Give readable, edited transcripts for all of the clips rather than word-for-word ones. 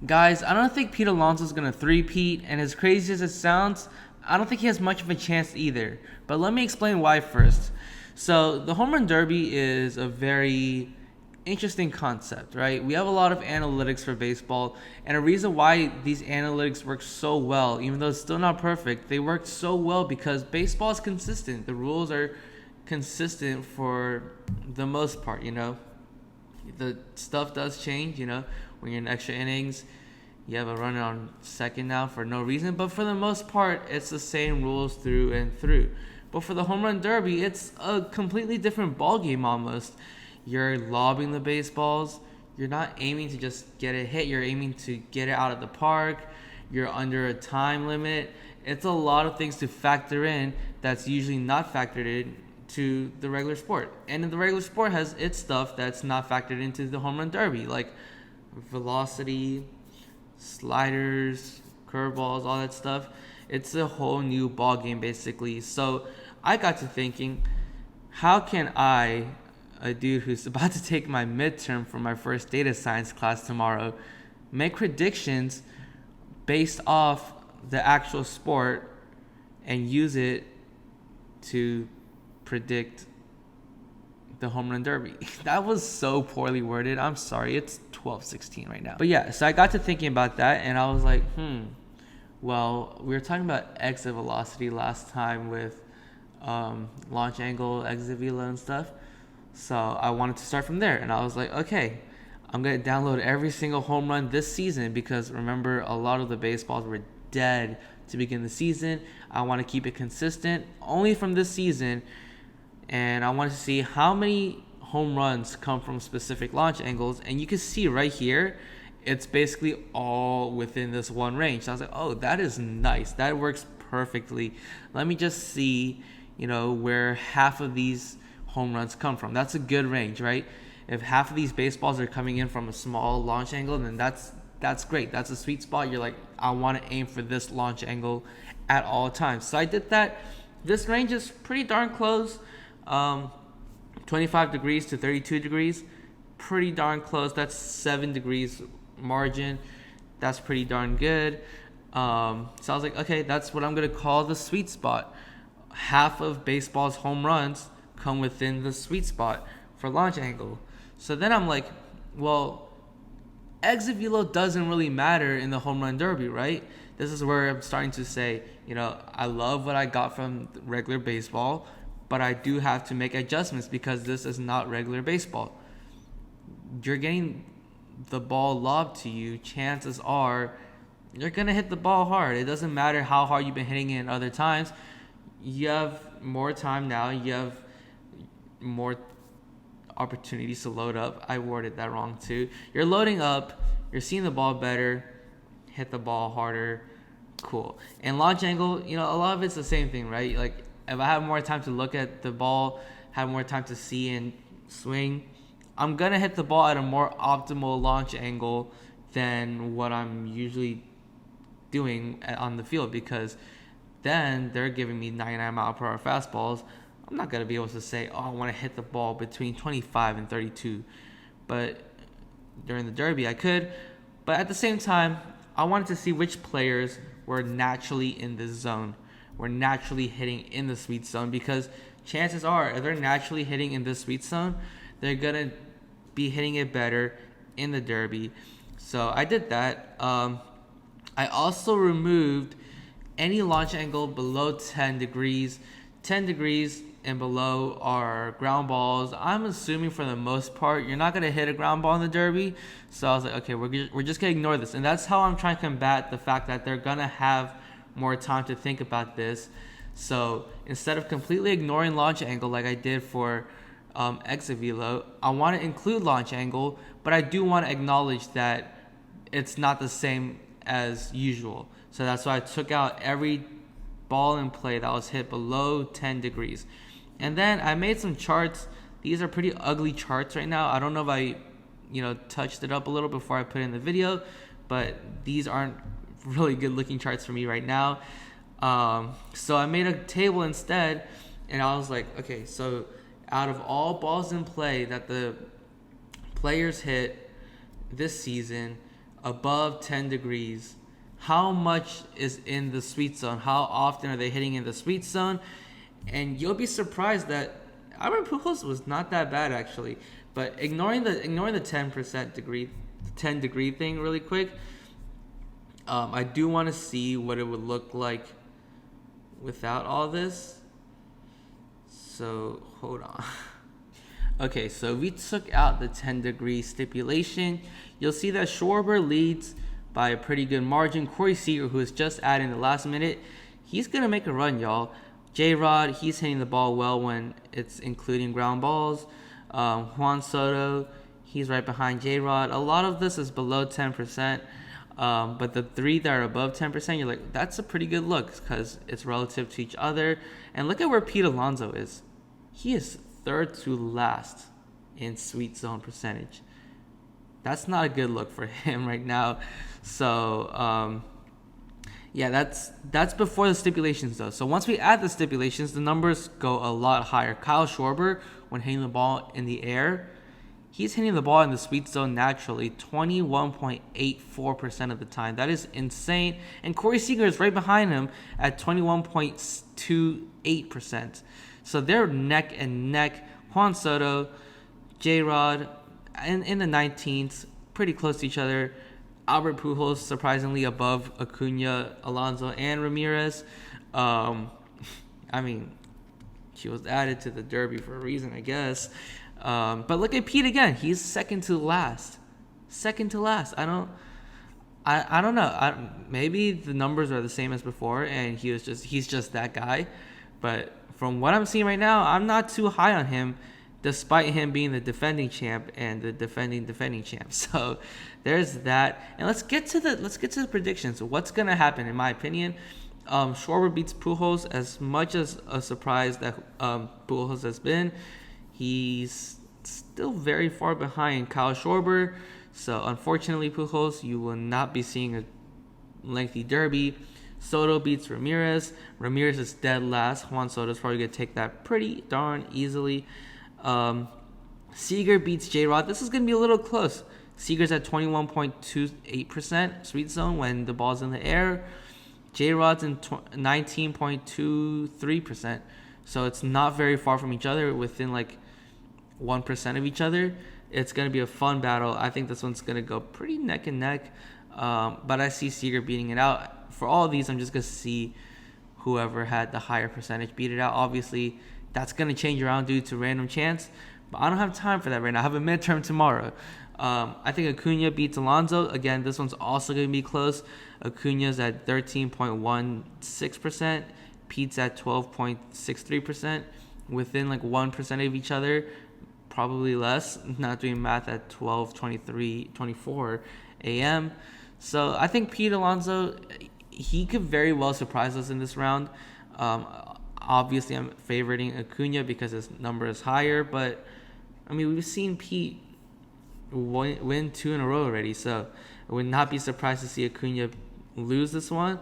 Guys, I don't think Pete Alonso's going to three-peat, and as crazy as it sounds, I don't think he has much of a chance either. But let me explain why first. So, the home run derby is a very interesting concept, right? We have a lot of analytics for baseball, and a reason why these analytics work so well, even though it's still not perfect, they work so well because baseball is consistent. The rules are consistent for the most part, The stuff does change, when you're in extra innings. You have a runner on second now for no reason, but for the most part, it's the same rules through and through. But for the home run derby, it's a completely different ball game almost. You're lobbing the baseballs. You're not aiming to just get it hit. You're aiming to get it out of the park. You're under a time limit. It's a lot of things to factor in that's usually not factored in to the regular sport. And the regular sport has its stuff that's not factored into the home run derby, like velocity, sliders, curveballs, all that stuff. It's a whole new ball game basically. So I got to thinking, how can I, a dude who's about to take my midterm for my first data science class tomorrow, make predictions based off the actual sport and use it to predict the home run derby? That was so poorly worded. I'm sorry. It's 12:16 right now. But yeah, so I got to thinking about that and I was like, well, we were talking about exit velocity last time with launch angle, exit velo and stuff. So I wanted to start from there and I was like, okay, I'm going to download every single home run this season because remember, a lot of the baseballs were dead to begin the season. I want to keep it consistent only from this season. And I wanted to see how many home runs come from specific launch angles. And you can see right here, it's basically all within this one range. So I was like, oh, that is nice. That works perfectly. Let me just see, where half of these home runs come from. That's a good range, right? If half of these baseballs are coming in from a small launch angle, then that's great. That's a sweet spot. You're like, I want to aim for this launch angle at all times. So I did that. This range is pretty darn close. 25 degrees to 32 degrees, pretty darn close. That's 7 degrees margin. That's pretty darn good. So I was like, okay, that's what I'm going to call the sweet spot. Half of baseball's home runs come within the sweet spot for launch angle. So then I'm like, well, exit velo doesn't really matter in the home run derby, right? This is where I'm starting to say, I love what I got from regular baseball, but I do have to make adjustments because this is not regular baseball. You're getting the ball lobbed to you. Chances are you're going to hit the ball hard. It doesn't matter how hard you've been hitting it other times. You have more time now. You have more opportunities to load up. I worded that wrong too. You're loading up. You're seeing the ball better. Hit the ball harder. Cool. And launch angle, a lot of it's the same thing, right? Like, if I have more time to look at the ball, have more time to see and swing, I'm going to hit the ball at a more optimal launch angle than what I'm usually doing on the field because then they're giving me 99-mile-per-hour fastballs. I'm not going to be able to say, I want to hit the ball between 25 and 32. But during the derby, I could. But at the same time, I wanted to see which players were naturally in this zone. We're naturally hitting in the sweet zone because chances are if they're naturally hitting in the sweet zone, they're going to be hitting it better in the derby. So I did that. I also removed any launch angle below 10 degrees. 10 degrees and below are ground balls. I'm assuming for the most part, you're not going to hit a ground ball in the derby. So I was like, okay, we're just going to ignore this. And that's how I'm trying to combat the fact that they're going to have more time to think about this. So instead of completely ignoring launch angle like I did for exit velo, I want to include launch angle, but I do want to acknowledge that it's not the same as usual. So that's why I took out every ball in play that was hit below 10 degrees. And then I made some charts. These are pretty ugly charts right now. I don't know if I touched it up a little before I put it in the video, but these aren't really good looking charts for me right now. So I made a table instead, and I was like, okay, so out of all balls in play that the players hit this season, above 10 degrees. How much is in the sweet zone? How often are they hitting in the sweet zone? And you'll be surprised that Albert Pujols was not that bad actually. But ignoring the 10 degree thing really quick, I do want to see what it would look like without all this. So hold on. Okay, so we took out the 10 degree stipulation. You'll see that Schwarber leads by a pretty good margin. Corey Seager, who is just added in the last minute, he's going to make a run, y'all. J-Rod, he's hitting the ball well when it's including ground balls. Juan Soto, he's right behind J-Rod. A lot of this is below 10%. But the three that are above 10%, you're like, that's a pretty good look because it's relative to each other. And look at where Pete Alonso is. He is third to last in sweet zone percentage. That's not a good look for him right now. So, yeah, that's before the stipulations, though. So once we add the stipulations, the numbers go a lot higher. Kyle Schwarber, when hitting the ball in the air, he's hitting the ball in the sweet zone naturally 21.84% of the time. That is insane. And Corey Seager is right behind him at 21.28%. So they're neck and neck. Juan Soto, J-Rod, in the 19th, pretty close to each other. Albert Pujols, surprisingly above Acuna, Alonso, and Ramirez. I mean, she was added to the Derby for a reason, I guess. But look at Pete again. He's second to last. Second to last. I don't know. Maybe the numbers are the same as before, and he's just that guy. But from what I'm seeing right now, I'm not too high on him, despite him being the defending champ and the defending champ. So there's that. And let's get to the predictions. What's gonna happen, in my opinion? Schwarber beats Pujols. As much as a surprise that Pujols has been, he's still very far behind Kyle Schwarber. So unfortunately, Pujols, you will not be seeing a lengthy derby. Soto beats Ramirez. Ramirez is dead last. Juan Soto is probably going to take that pretty darn easily. Seager beats J-Rod. This is going to be a little close. Seager's at 21.28% sweet zone when the ball's in the air. J-Rod's in 19.23%. So it's not very far from each other, within like 1% of each other. It's going to be a fun battle. I think this one's going to go pretty neck and neck. But I see Seager beating it out. For all of these, I'm just going to see whoever had the higher percentage beat it out. Obviously, that's going to change around due to random chance. But I don't have time for that right now. I have a midterm tomorrow. I think Acuna beats Alonso. Again, this one's also going to be close. Acuna's at 13.16%. Pete's at 12.63%. Within like 1% of each other. Probably less. Not doing math at 12:24 a.m. So I think Pete Alonso, he could very well surprise us in this round. Obviously, I'm favoriting Acuna because his number is higher. But, I mean, we've seen Pete win 2 in a row already. So I would not be surprised to see Acuna lose this one.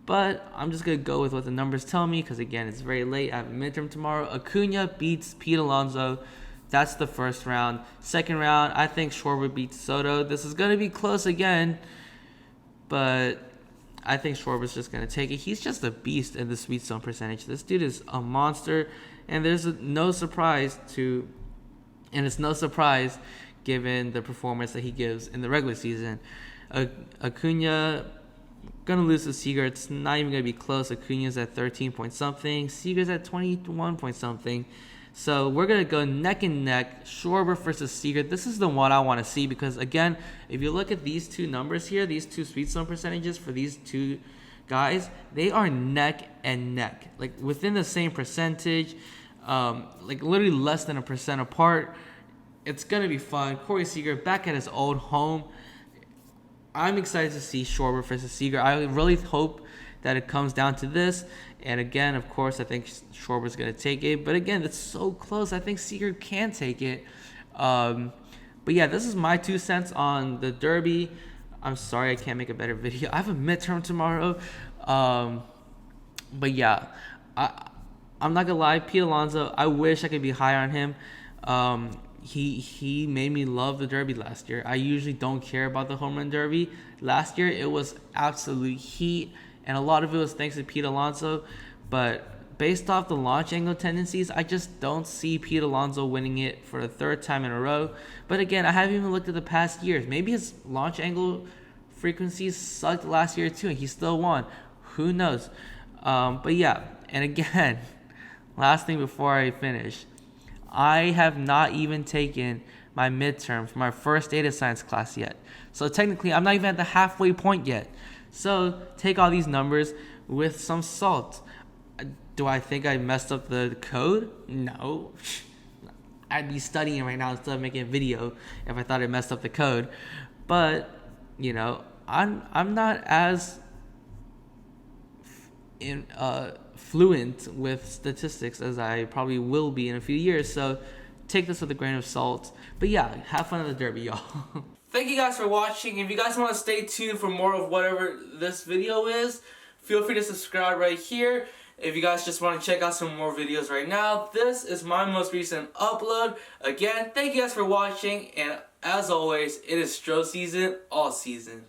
But I'm just going to go with what the numbers tell me because, again, it's very late. I have a midterm tomorrow. Acuna beats Pete Alonso. That's the first round. Second round, I think Schwarber beats Soto. This is going to be close again, but I think Schwarber's just going to take it. He's just a beast in the sweet zone percentage. This dude is a monster, and it's no surprise given the performance that he gives in the regular season. Acuna going to lose to Seager. It's not even going to be close. Acuna's at 13 point something. Seager's at 21 point something. So we're going to go neck and neck, Schwarber versus Seager. This is the one I want to see because, again, if you look at these two numbers here, these two sweet zone percentages for these two guys, they are neck and neck, like within the same percentage, like literally less than 1% apart. It's going to be fun. Corey Seager back at his old home. I'm excited to see Schwarber versus Seager. I really hope that it comes down to this. And again, of course, I think Schwarber's going to take it. But again, it's so close. I think Seager can take it. But yeah, this is my 2 cents on the Derby. I'm sorry I can't make a better video. I have a midterm tomorrow. But yeah, I'm not going to lie. Pete Alonso, I wish I could be higher on him. he made me love the Derby last year. I usually don't care about the home run derby. Last year it was absolute heat, and a lot of it was thanks to Pete Alonso. But based off the launch angle tendencies, I just don't see Pete Alonso winning it for the third time in a row. But again, I haven't even looked at the past years. Maybe his launch angle frequencies sucked last year too, and he still won. Who knows? But yeah, and again, last thing before I finish, I have not even taken my midterm for my first data science class yet. So technically, I'm not even at the halfway point yet. So take all these numbers with some salt. Do I think I messed up the code? No. I'd be studying right now instead of making a video if I thought I messed up the code. But, you know, I'm not as fluent with statistics as I probably will be in a few years. So take this with a grain of salt. But yeah, have fun at the Derby, y'all. Thank you guys for watching. If you guys want to stay tuned for more of whatever this video is, feel free to subscribe right here. If you guys just want to check out some more videos right now, this is my most recent upload. Again, thank you guys for watching, and as always, it is Stro season all season.